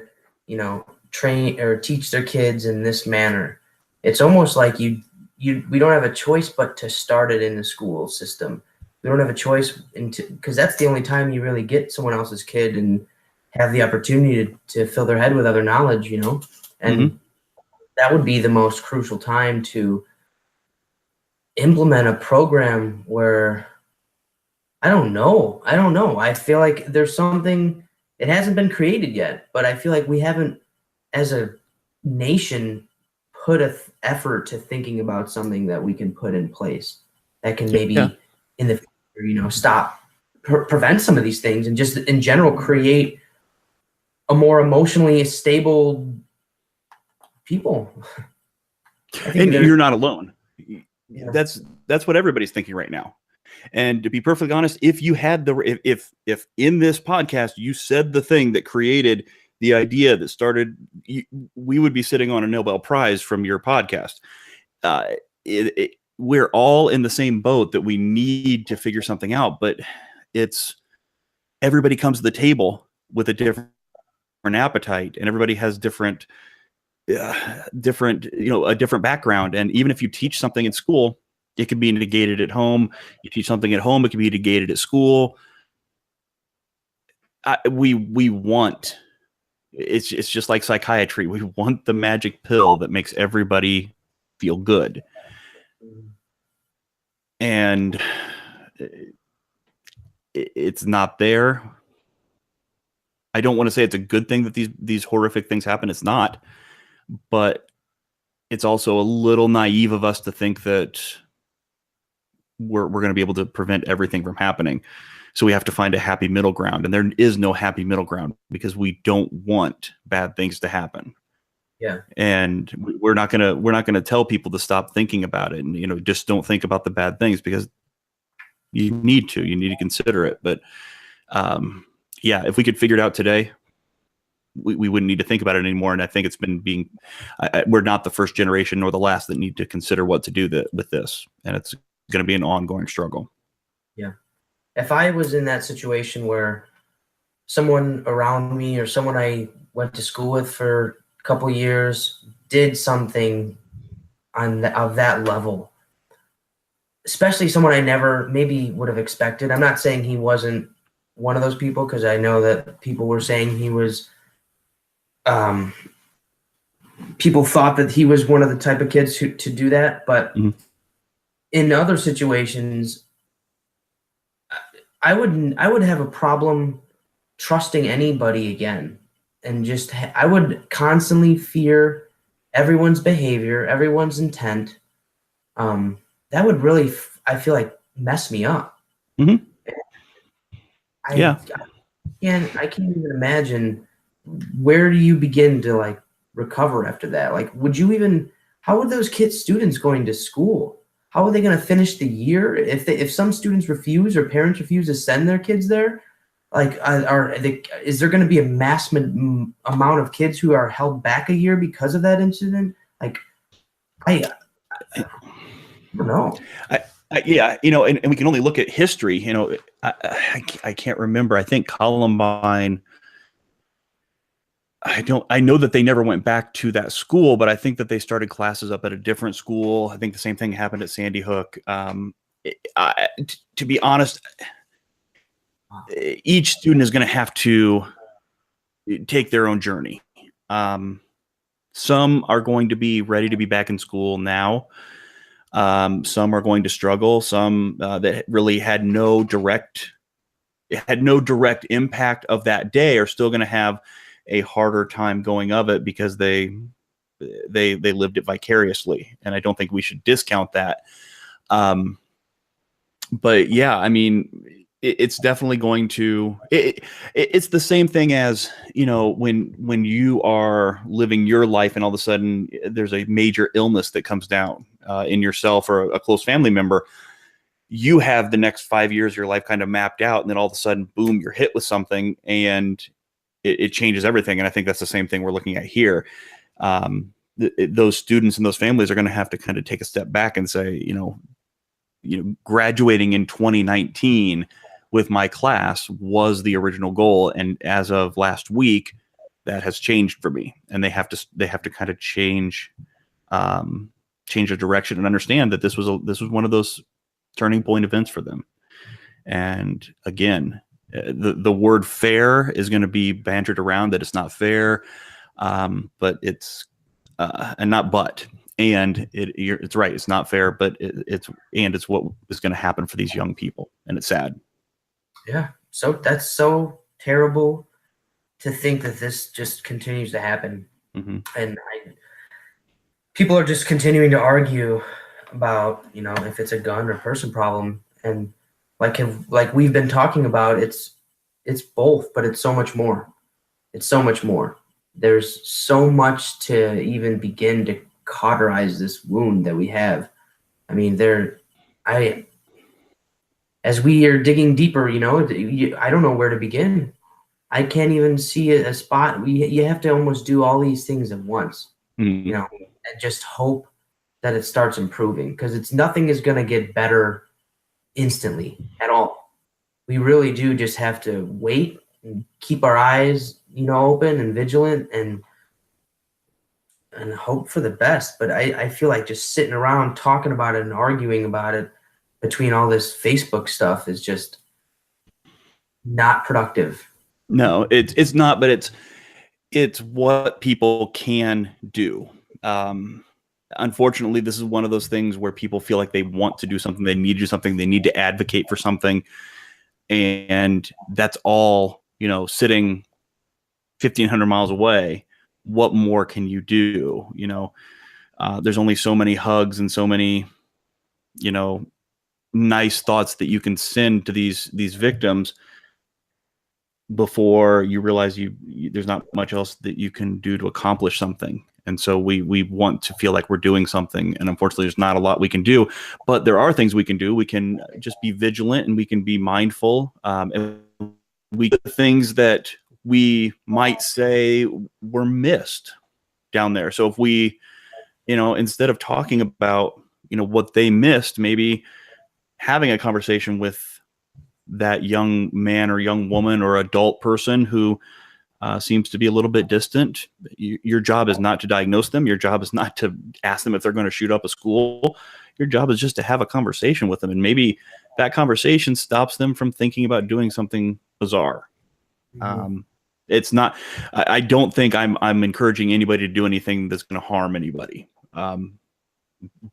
train or teach their kids in this manner. It's almost like we don't have a choice but to start it in the school system. We don't have a choice because that's the only time you really get someone else's kid and have the opportunity to fill their head with other knowledge, you know? And that would be the most crucial time to implement a program where I don't know. I feel like there's something, it hasn't been created yet, but I feel like we haven't, as a nation, put effort to thinking about something that we can put in place that can maybe in the future, you know, stop, prevent some of these things and just in general create a more emotionally stable people. And you're not alone. Yeah. That's what everybody's thinking right now. And to be perfectly honest, if you had if in this podcast you said the thing that created the idea that started, we would be sitting on a Nobel Prize from your podcast. We're all in the same boat that we need to figure something out, but it's everybody comes to the table with a different appetite, and everybody has different, a different background. And even if you teach something in school, it can be negated at home. You teach something at home, it can be negated at school. We want. It's just like psychiatry. We want the magic pill that makes everybody feel good. And it's not there. I don't want to say it's a good thing that these horrific things happen. It's not. But it's also a little naive of us to think that we're going to be able to prevent everything from happening. So we have to find a happy middle ground, and there is no happy middle ground because we don't want bad things to happen. Yeah. And we're not going to tell people to stop thinking about it and, you know, just don't think about the bad things, because you need to consider it. But if we could figure it out today, we wouldn't need to think about it anymore. And I think it's been we're not the first generation nor the last that need to consider what to do with this. And it's going to be an ongoing struggle. Yeah. If I was in that situation where someone around me or someone I went to school with for a couple of years did something of that level, especially someone I never maybe would have expected. I'm not saying he wasn't one of those people, because I know that people were saying he was, people thought that he was one of the type of kids to do that. But in other situations, I would have a problem trusting anybody again, and I would constantly fear everyone's behavior, everyone's intent. That would really, I feel like, mess me up. Mm-hmm. I can't even imagine, where do you begin to like recover after that? Like, how would those students going to school? How are they going to finish the year if some students refuse or parents refuse to send their kids there? Like, is there going to be a mass amount of kids who are held back a year because of that incident? Like, I don't know. And we can only look at history. You know, I can't remember. I think Columbine. I know that they never went back to that school, but I think that they started classes up at a different school. I think the same thing happened at Sandy Hook. To be honest, each student is going to have to take their own journey. Some are going to be ready to be back in school now. Some are going to struggle. Some that really had no direct impact of that day are still going to have a harder time going of it because they lived it vicariously. And I don't think we should discount that. But yeah, I mean, it's definitely going to, it's the same thing as, you know, when you are living your life and all of a sudden there's a major illness that comes down in yourself or a close family member, you have the next 5 years of your life kind of mapped out. And then all of a sudden, boom, you're hit with something and it changes everything. And I think that's the same thing we're looking at here. Those students and those families are going to have to kind of take a step back and say, you know, graduating in 2019 with my class was the original goal. And as of last week, that has changed for me, and they have to kind of change the direction and understand that this was one of those turning point events for them. And again, the word fair is going to be bantered around, that it's not fair, but it's and not but. And it's right. It's not fair, but it's what is going to happen for these young people, and it's sad. Yeah. So that's so terrible to think that this just continues to happen, and people are just continuing to argue about, if it's a gun or person problem, and like we've been talking about, it's both, but it's so much more. It's so much more. There's so much to even begin to cauterize this wound that we have. I mean, as we are digging deeper, I don't know where to begin. I can't even see a spot. You have to almost do all these things at once, and just hope that it starts improving, because nothing is going to get better instantly at all. We really do just have to wait and keep our eyes, open and vigilant, and hope for the best. But I feel like just sitting around talking about it and arguing about it between all this Facebook stuff is just not productive. No, it's not, but it's what people can do. Unfortunately, this is one of those things where people feel like they want to do something, they need to do something, they need to advocate for something, and that's all, sitting 1,500 miles away. What more can you do? There's only so many hugs and so many, nice thoughts that you can send to these victims before you realize there's not much else that you can do to accomplish something. And so we want to feel like we're doing something, and unfortunately there's not a lot we can do, but there are things we can do. We can just be vigilant, and we can be mindful, and we do things that we might say were missed down there. So if we, instead of talking about, what they missed, maybe having a conversation with that young man or young woman or adult person who seems to be a little bit distant. Your job is not to diagnose them. Your job is not to ask them if they're going to shoot up a school. Your job is just to have a conversation with them. And maybe that conversation stops them from thinking about doing something bizarre. It's not, I don't think I'm encouraging anybody to do anything that's going to harm anybody.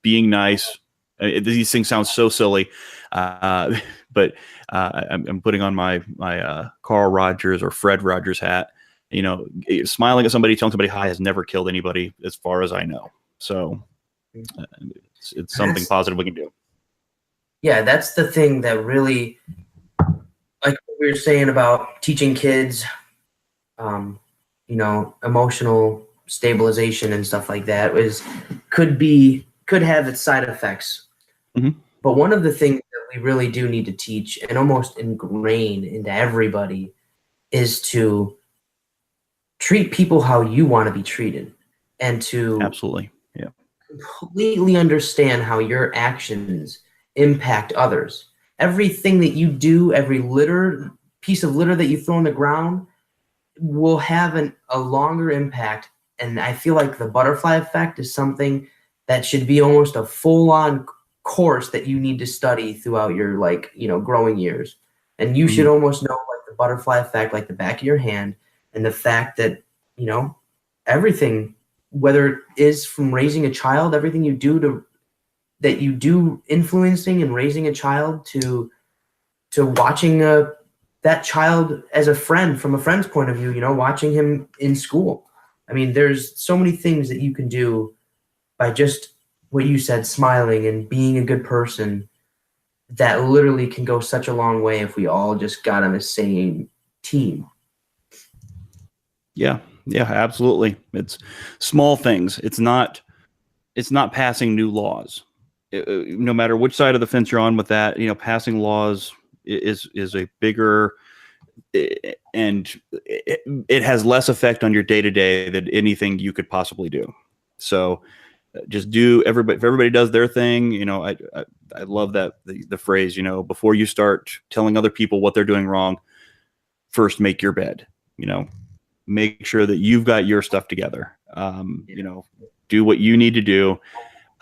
Being nice, these things sound so silly, but I'm putting on my Carl Rogers or Fred Rogers hat. Smiling at somebody, telling somebody hi has never killed anybody, as far as I know. So it's something positive we can do. Yeah, that's the thing that really, like we were saying about teaching kids, emotional stabilization and stuff like that could have its side effects. But one of the things that we really do need to teach and almost ingrain into everybody is to treat people how you want to be treated, and to absolutely, yeah, completely understand how your actions impact others. Everything that you do, every piece of litter that you throw on the ground will have a longer impact. And I feel like the butterfly effect is something that should be almost a full-on course that you need to study throughout your growing years. And you should almost know like the butterfly effect like the back of your hand, and the fact that everything, whether it is from raising a child, everything you do influencing and raising a child, to watching that child as a friend, from a friend's point of view, watching him in school. I mean, there's so many things that you can do by just what you said, smiling and being a good person, that literally can go such a long way if we all just got on the same team. Yeah, absolutely. It's small things. It's not passing new laws. No matter which side of the fence you're on with that, passing laws is a bigger, and it has less effect on your day-to-day than anything you could possibly do. So just if everybody does their thing, I love that the phrase, before you start telling other people what they're doing wrong, first make your bed. make sure that you've got your stuff together. You know, do what you need to do.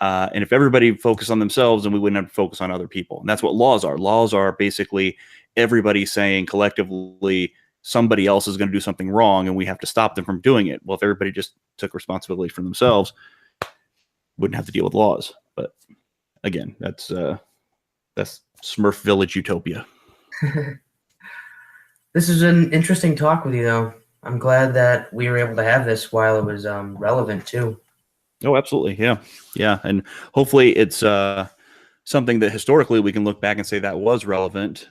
And if everybody focused on themselves, then we wouldn't have to focus on other people. And that's what laws are. Laws are basically everybody saying collectively somebody else is going to do something wrong and we have to stop them from doing it. Well, if everybody just took responsibility for themselves, wouldn't have to deal with laws. But again, that's Smurf Village utopia. This is an interesting talk with you, though. I'm glad that we were able to have this while it was relevant, too. Oh, absolutely. Yeah. Yeah. And hopefully it's something that historically we can look back and say that was relevant.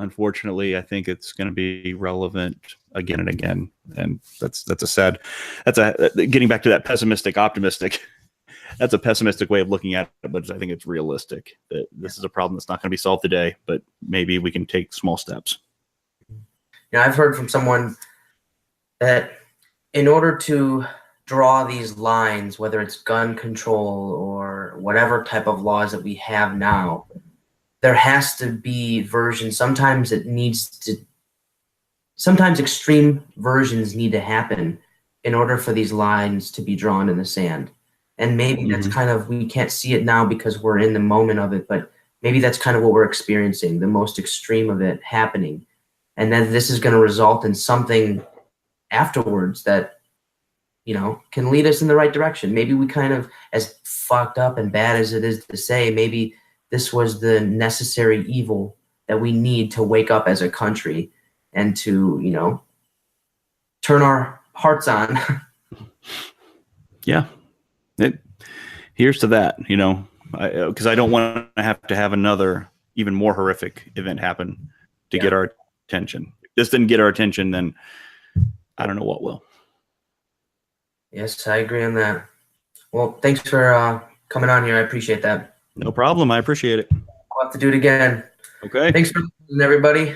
Unfortunately, I think it's going to be relevant again and again. And that's getting back to that pessimistic, optimistic. That's a pessimistic way of looking at it, but I think it's realistic that this is a problem that's not going to be solved today, but maybe we can take small steps. Now, I've heard from someone that in order to draw these lines, whether it's gun control or whatever type of laws that we have now, there has to be versions. Sometimes extreme versions need to happen in order for these lines to be drawn in the sand. And maybe that's kind of, we can't see it now because we're in the moment of it, but maybe that's kind of what we're experiencing, the most extreme of it happening. And then this is going to result in something afterwards that, you know, can lead us in the right direction. Maybe we kind of, as fucked up and bad as it is to say, maybe this was the necessary evil that we need to wake up as a country and to, you know, turn our hearts on. Yeah. Here's to that, you know, because I don't want to have another even more horrific event happen to get our attention. If this didn't get our attention, then I don't know what will. Yes, I agree on that. Well, thanks for coming on here. I appreciate that. No problem. I appreciate it. I'll have to do it again. Okay. Thanks for listening, everybody.